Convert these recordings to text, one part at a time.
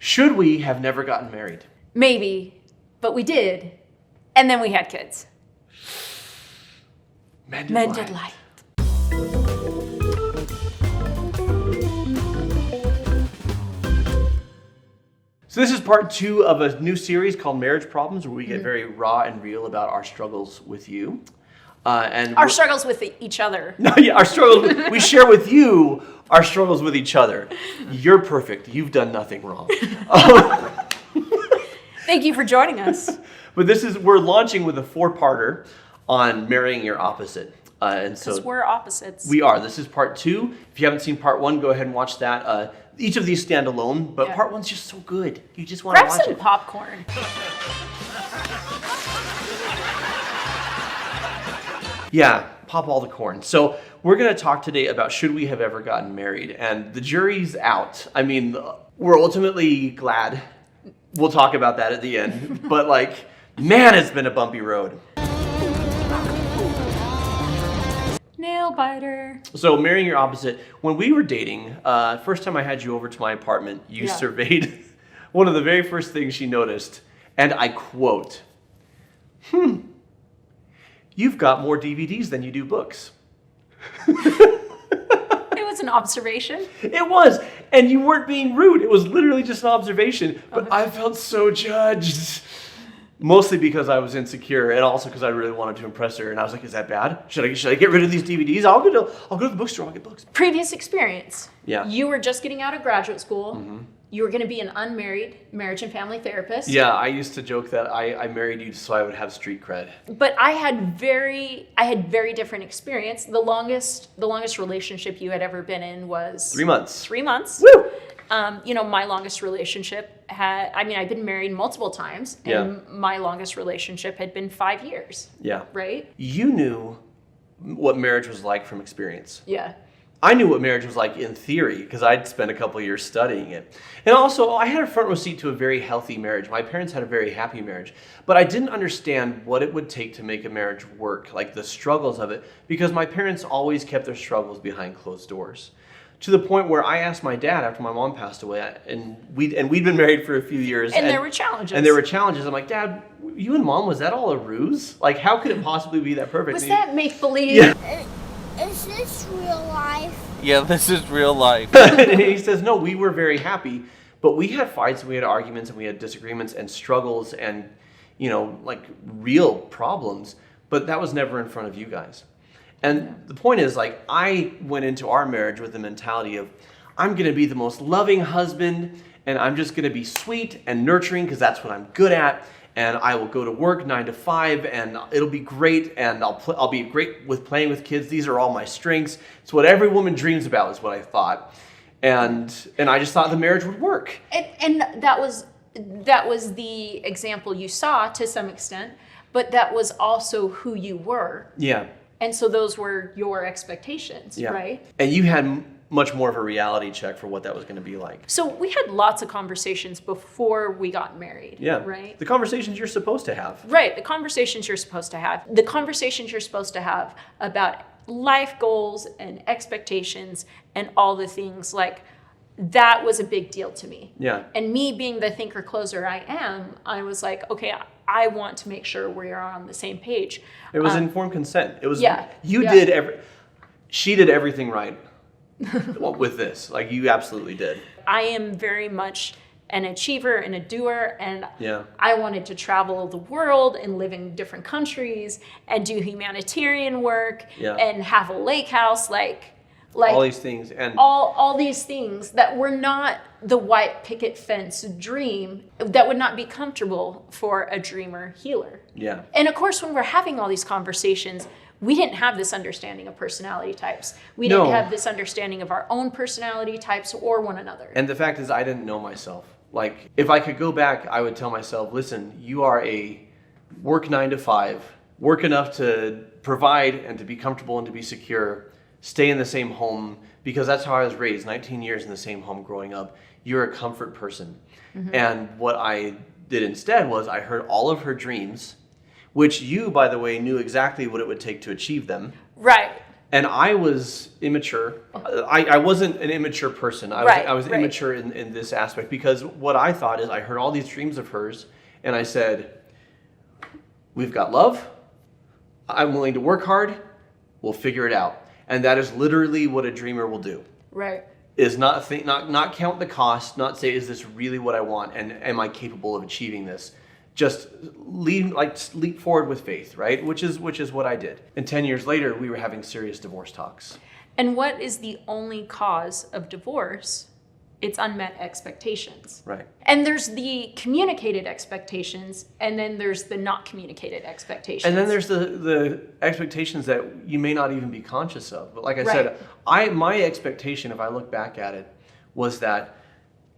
Should we have never gotten married? Maybe, but we did. And then we had kids. Mended light. So this is part 2 of a new series called Marriage Problems, where we get very raw and real about our struggles with you. And our struggles with each other. No, yeah, our struggles. We share with you our struggles with each other. You're perfect. You've done nothing wrong. Thank you for joining us. But we're launching with a 4-parter on marrying your opposite. And so because we're opposites. We are. This is part 2. If you haven't seen part 1, go ahead and watch that. Each of these stand alone, but part 1's just so good. You just want to watch it. Grab some popcorn. Yeah, pop all the corn. So we're going to talk today about should we have ever gotten married? And the jury's out. I mean, we're ultimately glad. We'll talk about that at the end. But man, it's been a bumpy road. Nail biter. So marrying your opposite. When we were dating, first time I had you over to my apartment, you surveyed one of the very first things she noticed. And I quote, "You've got more DVDs than you do books." It was an observation. It was. And you weren't being rude. It was literally just an observation. But I felt so judged. Mostly because I was insecure, and also because I really wanted to impress her. And I was like, "Is that bad? Should I get rid of these DVDs? I'll go to the bookstore. I'll get books." Previous experience. Yeah. You were just getting out of graduate school. Mm-hmm. You were going to be an unmarried marriage and family therapist. Yeah, I used to joke that I married you so I would have street cred. But I had very different experience. The longest relationship you had ever been in was 3 months. 3 months. Woo! My longest relationship I've been married multiple times, and my longest relationship had been 5 years. Yeah. Right? You knew what marriage was like from experience. Yeah. I knew what marriage was like in theory because I'd spent a couple of years studying it. And also, I had a front row seat to a very healthy marriage. My parents had a very happy marriage. But I didn't understand what it would take to make a marriage work, like the struggles of it, because my parents always kept their struggles behind closed doors. To the point where I asked my dad after my mom passed away, and we'd been married for a few years. And there were challenges. And there were challenges. I'm like, "Dad, you and Mom, was that all a ruse? Like, how could it possibly be that perfect?" Was that make-believe? Yeah. Is this real life? Yeah, this is real life. And he says, "No, we were very happy, but we had fights, and we had arguments, and we had disagreements and struggles and, real problems, but that was never in front of you guys." And the point is, I went into our marriage with the mentality of, I'm going to be the most loving husband, and I'm just going to be sweet and nurturing because that's what I'm good at. And I will go to work 9 to 5, and it'll be great, and I'll be great with playing with kids. These are all my strengths. It's what every woman dreams about, is what I thought. And I just thought the marriage would work. And that was the example you saw to some extent, but that was also who you were. Yeah. And so those were your expectations, right? And you had much more of a reality check for what that was going to be like. So we had lots of conversations before we got married, right? The conversations you're supposed to have. Right, the conversations you're supposed to have. The conversations you're supposed to have about life goals and expectations and all the things, that was a big deal to me. Yeah. And me being the thinker closer I am, I was like, okay, I want to make sure we are on the same page. It was informed consent. It was she did everything right with this. You absolutely did. I am very much an achiever and a doer, and Yeah. I wanted to travel the world and live in different countries and do humanitarian work and have a lake house, all these things, and all these things that were not the white picket fence dream, that would not be comfortable for a dreamer healer. Yeah. And of course, when we're having all these conversations, we didn't have this understanding of personality types. We didn't have this understanding of our own personality types or one another. And the fact is, I didn't know myself. If I could go back, I would tell myself, listen, you are a work 9 to 5, work enough to provide and to be comfortable and to be secure, stay in the same home, because that's how I was raised, 19 years in the same home growing up. You're a comfort person. Mm-hmm. And what I did instead was I heard all of her dreams, which you, by the way, knew exactly what it would take to achieve them. Right. And I was immature. I wasn't an immature person. I was Right. immature in this aspect, because what I thought is I heard all these dreams of hers and I said, we've got love. I'm willing to work hard. We'll figure it out. And that is literally what a dreamer will do. Right. Is not count the cost, not say, is this really what I want, and am I capable of achieving this? Just leap forward with faith, right? Which is what I did. And 10 years later, we were having serious divorce talks. And what is the only cause of divorce? It's unmet expectations. Right. And there's the communicated expectations, and then there's the not communicated expectations. And then there's the expectations that you may not even be conscious of. But like I Right. said, my expectation, if I look back at it, was that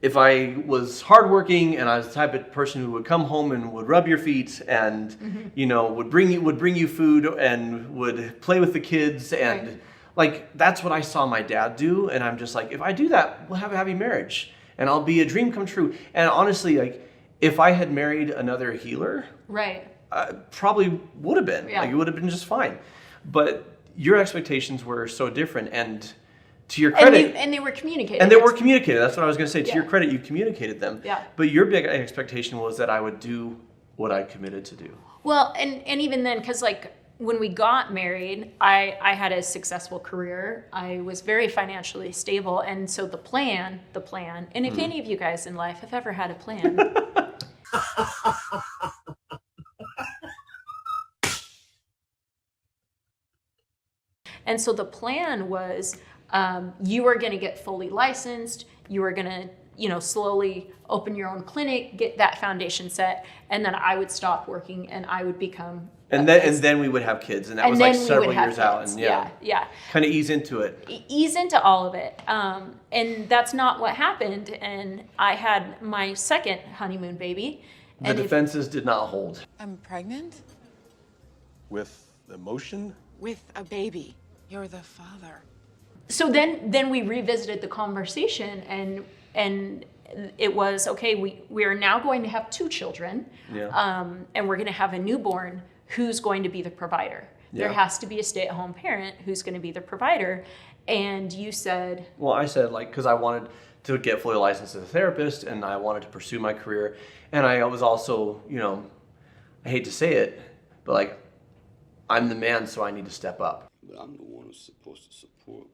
if I was hardworking and I was the type of person who would come home and would rub your feet and would bring you food and would play with the kids and Right. like that's what I saw my dad do, and I'm just like, if I do that, we'll have a happy marriage and I'll be a dream come true. And honestly, like if I had married another healer, Right. probably would have been. Yeah. Like it would have been just fine. But your expectations were so different, and to your credit, And they were communicated. and they were communicated. That's what I was going to say. To Yeah. your credit, you communicated them. Yeah. But your big expectation was that I would do what I committed to do. Well, and even then, because like when we got married, I had a successful career. I was very financially stable. And so the plan, and if any of you guys in life have ever had a plan, and so the plan was you were going to get fully licensed. You were going to, slowly open your own clinic, get that foundation set, and then I would stop working and I would become. And then we would have kids, and that was like several years out. And yeah. kind of ease into it. Ease into all of it. And that's not what happened. And I had my second honeymoon baby. The defenses did not hold. I'm pregnant With emotion? with a baby. You're the father. So then we revisited the conversation, and it was, okay, we are now going to have 2 children, and we're going to have a newborn. Who's going to be the provider? There Yeah. has to be a stay-at-home parent who's going to be the provider. And you said, Well, I said, because I wanted to get fully licensed as a therapist, and I wanted to pursue my career. And I was also, I hate to say it, but I'm the man, so I need to step up. But I'm the one who's supposed to support.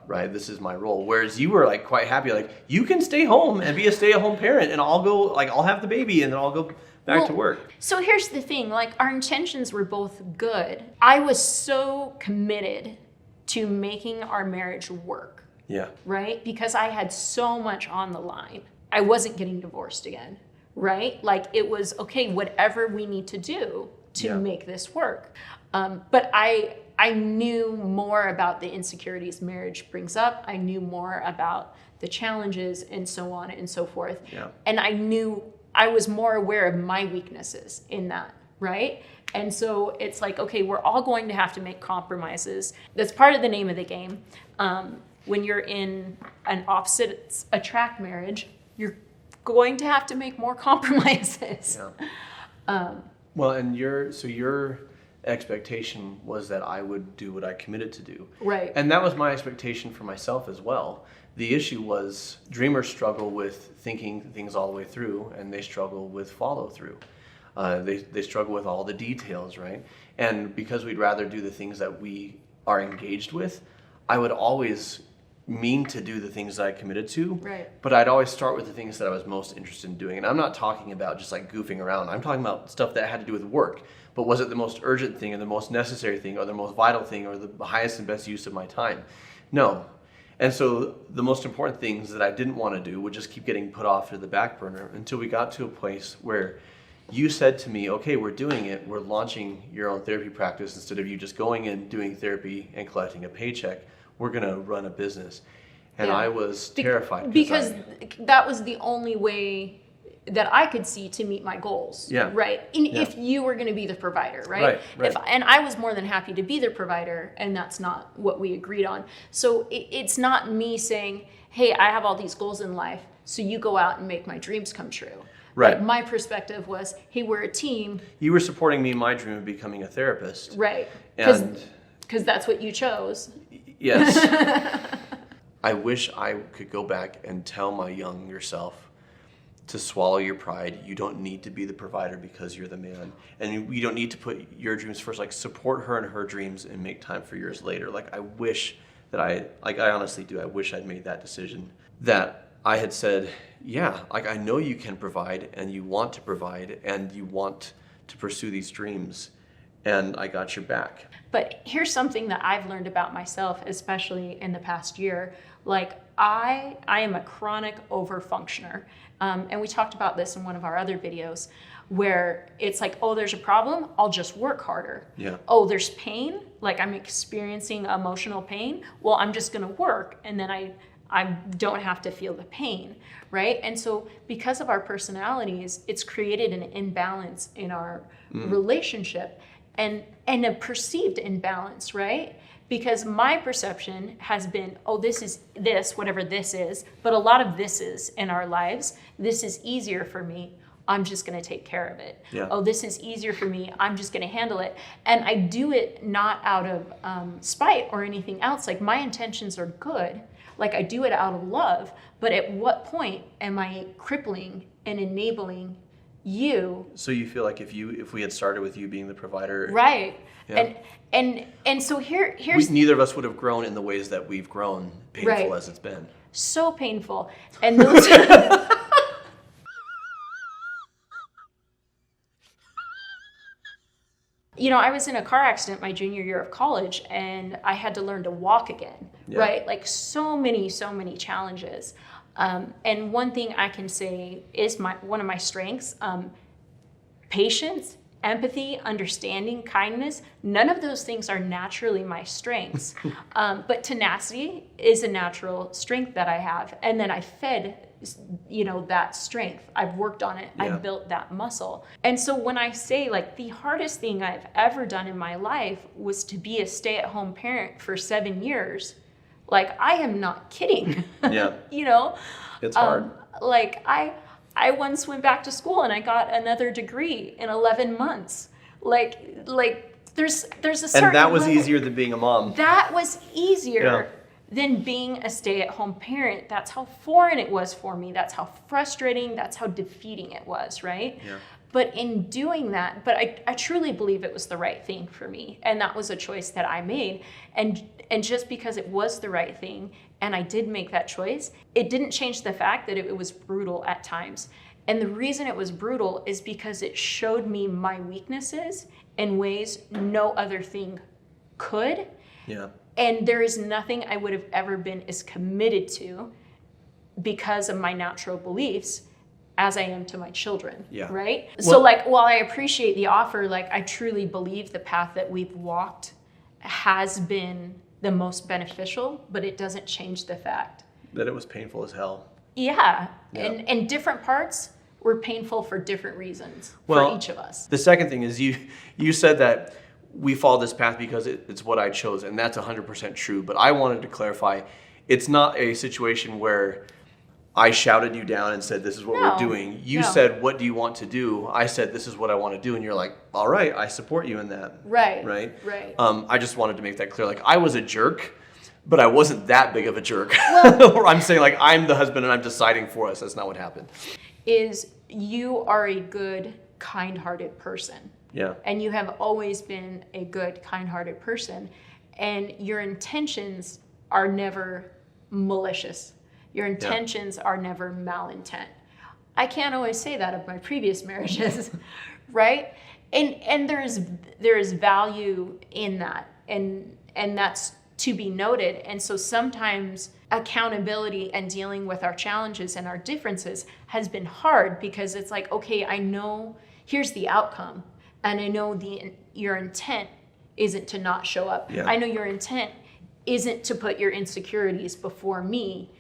Right, this is my role. Whereas you were quite happy, you can stay home and be a stay-at-home parent, and I'll go, I'll have the baby, and then I'll go back to work. So here's the thing, our intentions were both good. I was so committed to making our marriage work, Yeah. right? Because I had so much on the line. I wasn't getting divorced again, right? It was, okay, whatever we need to do to make this work. But I knew more about the insecurities marriage brings up. I knew more about the challenges and so on and so forth. Yeah. And I was more aware of my weaknesses in that, right? And so it's okay, we're all going to have to make compromises. That's part of the name of the game. When you're in an opposites attract marriage, you're going to have to make more compromises. Yeah. Well, and your expectation was that I would do what I committed to do. Right. And that was my expectation for myself as well. The issue was dreamers struggle with thinking things all the way through, and they struggle with follow through. They struggle with all the details, right? And because we'd rather do the things that we are engaged with, I would always mean to do the things that I committed to, Right. but I'd always start with the things that I was most interested in doing. And I'm not talking about just goofing around. I'm talking about stuff that had to do with work. But was it the most urgent thing or the most necessary thing or the most vital thing or the highest and best use of my time? No. And so the most important things that I didn't want to do would just keep getting put off to the back burner until we got to a place where you said to me, okay, we're doing it. We're launching your own therapy practice instead of you just going and doing therapy and collecting a paycheck. We're going to run a business. And Yeah. I was terrified. Because that was the only way that I could see to meet my goals. Yeah. Right. If you were going to be the provider, right? Right. And I was more than happy to be the provider, and that's not what we agreed on. So it's not me saying, hey, I have all these goals in life, so you go out and make my dreams come true. Right. My perspective was, hey, we're a team. You were supporting me in my dream of becoming a therapist. Right. 'Cause And Because that's what you chose. Yes. I wish I could go back and tell my younger self to swallow your pride. You don't need to be the provider because you're the man. And you don't need to put your dreams first. Like, support her in her dreams and make time for yours later. Like, I wish that I honestly do. I wish I'd made that decision. That I had said, yeah, like, I know you can provide and you want to provide and you want to pursue these dreams. And I got your back. But here's something that I've learned about myself, especially in the past year. Like, I am a chronic overfunctioner. And we talked about this in one of our other videos, where it's like, oh, there's a problem, I'll just work harder. Yeah. Oh, there's pain, like I'm experiencing emotional pain, well, I'm just gonna work, and then I don't have to feel the pain, right? And so because of our personalities, it's created an imbalance in our relationship, and a perceived imbalance, right? Because my perception has been, oh, this is this, whatever this is, but a lot of this is in our lives. This is easier for me. I'm just going to take care of it. Yeah. Oh, this is easier for me. I'm just going to handle it. And I do it not out of spite or anything else. Like, my intentions are good. Like, I do it out of love. But at what point am I crippling and enabling you? So you feel like if we had started with you being the provider, Right. Yeah. And so here's neither of us would have grown in the ways that we've grown, painful Right. as it's been. so painful. And those You know, I was in a car accident my junior year of college, and I had to learn to walk again, Yeah. right? Like, so many challenges. And one thing I can say is one of my strengths, patience, empathy, understanding, kindness. None of those things are naturally my strengths. But tenacity is a natural strength that I have. And then I fed that strength. I've worked on it. Yeah. I've built that muscle. And so when I say, like, the hardest thing I've ever done in my life was to be a stay-at-home parent for 7 years, like, I am not kidding. Yeah. It's hard. Like, I once went back to school and I got another degree in 11 months. Like there's a certain And that was level. easier than being a mom. That was easier Yeah. than being a stay-at-home parent. That's how foreign it was for me. That's how frustrating, that's how defeating it was, right? Yeah. But in doing that, I truly believe it was the right thing for me. And that was a choice that I made. And just because it was the right thing and I did make that choice, it didn't change the fact that it was brutal at times. And the reason it was brutal is because it showed me my weaknesses in ways no other thing could. Yeah. And there is nothing I would have ever been as committed to because of my natural beliefs as I am to my children, Yeah. right? Well- So, like, while I appreciate the offer, like, I truly believe the path that we've walked has been the most beneficial, but it doesn't change the fact. That it was painful as hell. Yeah. Yeah. And different parts were painful for different reasons Well, for each of us. The second thing is you said that we follow this path because it's what I chose, and that's 100% true. But I wanted to clarify, it's not a situation where I shouted you down and said, this is what No, we're doing. You no. said, what do you want to do? I said, this is what I want to do. And you're like, all right, I support you in that. Right. Right? Right. I just wanted to make that clear. Like, I was a jerk, but I wasn't that big of a jerk. Or I'm saying, like, I'm the husband and I'm deciding for us. That's not what happened. Is you are a good, kind-hearted person. Yeah. And you have always been a good, kind-hearted person. And your intentions are never malicious. Your intentions are never malintent. I can't always say that of my previous marriages, right? And there is value in that. And that's to be noted. And so sometimes accountability and dealing with our challenges and our differences has been hard because it's like, okay, I know here's the outcome. And I know your intent isn't to not show up. Yeah. I know your intent isn't to put your insecurities before me.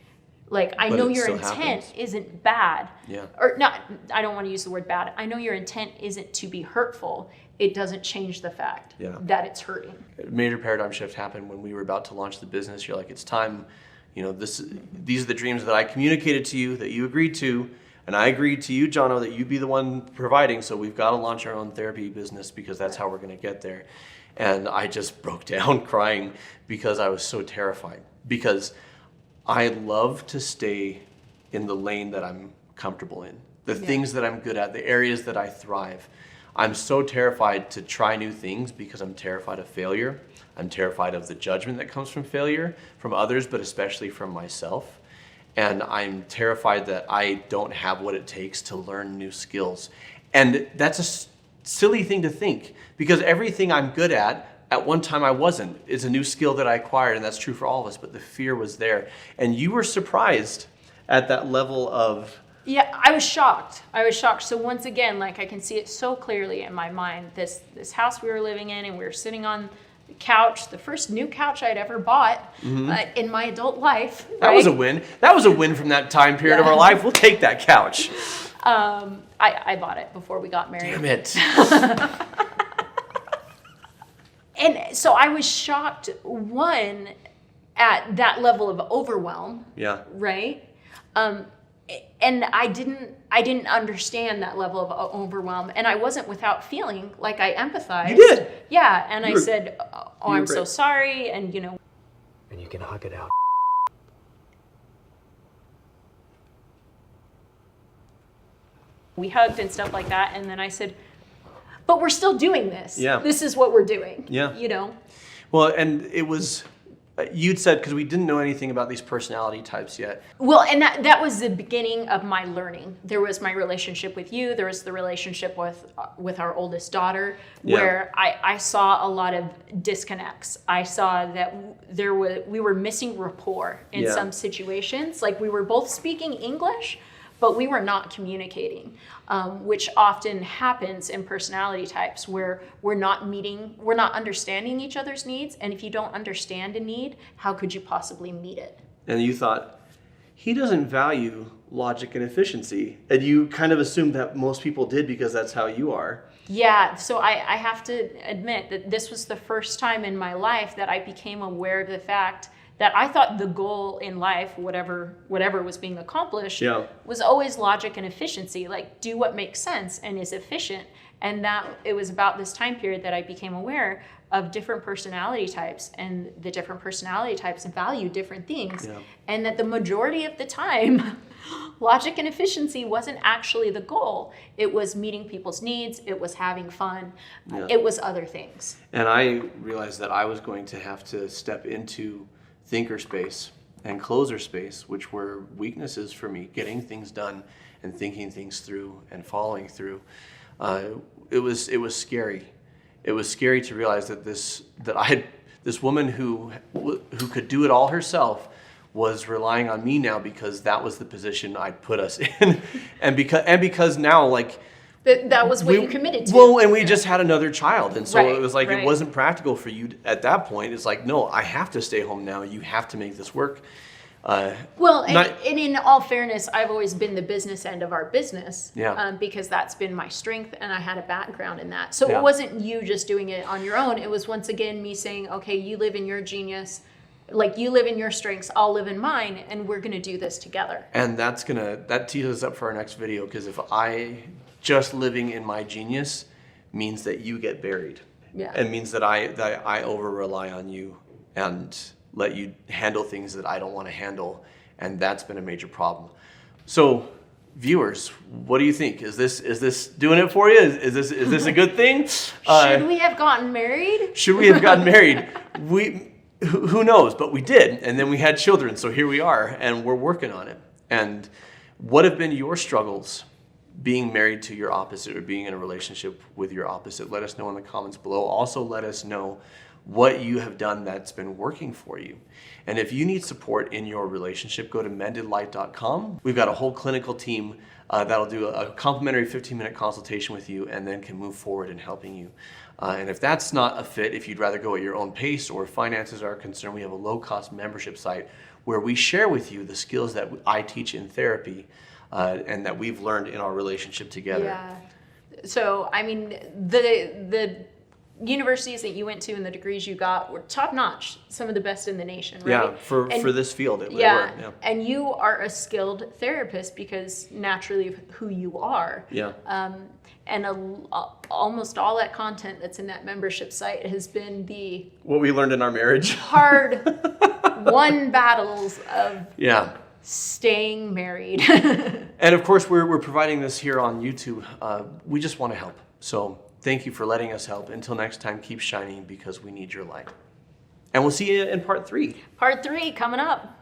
Like, I But know it your still intent happens. isn't bad. Yeah. Or not, I don't want to use the word bad. I know your intent isn't to be hurtful. It doesn't change the fact Yeah. that it's hurting. A major paradigm shift happened when we were about to launch the business. You're like, it's time. These are the dreams that I communicated to you, that you agreed to, and I agreed to you, Jono, that you be the one providing. So we've got to launch our own therapy business because that's how we're going to get there. And I just broke down crying because I was so terrified. Because I love to stay in the lane that I'm comfortable in, the things that I'm good at, the areas that I thrive. I'm so terrified to try new things because I'm terrified of failure. I'm terrified of the judgment that comes from failure, from others, but especially from myself. And I'm terrified that I don't have what it takes to learn new skills. And that's a silly thing to think, because everything I'm good at one time I wasn't. It's a new skill that I acquired, and that's true for all of us, but the fear was there. And you were surprised at that level of... Yeah, I was shocked. So once again, like I can see it so clearly in my mind, this house we were living in, and we were sitting on the couch, the first new couch I'd ever bought in my adult life. That was a win. That was a win from that time period of our life. We'll take that couch. I bought it before we got married. Damn it. And so I was shocked, one, at that level of overwhelm. Yeah. Right? And I didn't understand that level of overwhelm, and I wasn't without feeling like I empathized. You did. Yeah, and I said, "Oh, I'm so sorry," and you know. And you can hug it out. We hugged and stuff like that, and then I said, "But we're still doing this. Yeah. This is what we're doing." Yeah. You know. Well, and it was, you'd said, because we didn't know anything about these personality types yet. Well, and that was the beginning of my learning. There was my relationship with you. There was the relationship with our oldest daughter, where I saw a lot of disconnects. I saw that we were missing rapport in some situations. Like we were both speaking English, but we were not communicating, which often happens in personality types where we're not understanding each other's needs. And if you don't understand a need, how could you possibly meet it? And you thought, he doesn't value logic and efficiency. And you kind of assumed that most people did because that's how you are. Yeah, so I have to admit that this was the first time in my life that I became aware of the fact that I thought the goal in life, whatever was being accomplished, was always logic and efficiency, like do what makes sense and is efficient. And that it was about this time period that I became aware of different personality types, and the different personality types value different things. And that the majority of the time, logic and efficiency wasn't actually the goal. It was meeting people's needs, it was having fun, it was other things. And I realized that I was going to have to step into thinker space and closer space, which were weaknesses for me, getting things done and thinking things through and following through. It was scary. It was scary to realize that this woman who could do it all herself was relying on me now, because that was the position I'd put us in, and because now, like, that was what you committed to. Well, and we just had another child, and so it was like it wasn't practical for you at that point. It's like, no, I have to stay home now. You have to make this work. Well, and in all fairness, I've always been the business end of our business, because that's been my strength, and I had a background in that. So it wasn't you just doing it on your own. It was once again me saying, okay, you live in your genius, like you live in your strengths, I'll live in mine, and we're gonna do this together. And that tees us up for our next video, because if I just living in my genius means that you get buried. It means that I over rely on you and let you handle things that I don't want to handle, and that's been a major problem. So, viewers, what do you think? Is this doing it for you? Is this a good thing? Should we have gotten married? Should we have gotten married? Who knows? But we did, and then we had children. So here we are, and we're working on it. And what have been your struggles being married to your opposite, or being in a relationship with your opposite? Let us know in the comments below. Also, let us know what you have done that's been working for you. And if you need support in your relationship, go to mendedlight.com. We've got a whole clinical team that'll do a complimentary 15-minute consultation with you, and then can move forward in helping you. And if that's not a fit, if you'd rather go at your own pace or finances are concerned, we have a low-cost membership site where we share with you the skills that I teach in therapy and that we've learned in our relationship together. Yeah. So, I mean, the universities that you went to and the degrees you got were top notch, some of the best in the nation, right? Yeah, for this field, they were. Yeah. And you are a skilled therapist because naturally of who you are. Yeah. And almost all that content that's in that membership site has been the What we learned in our marriage. hard won battles of Yeah. staying married. And of course, we're providing this here on YouTube. We just want to help. So thank you for letting us help. Until next time, keep shining because we need your light. And we'll see you in part 3. Part 3 coming up.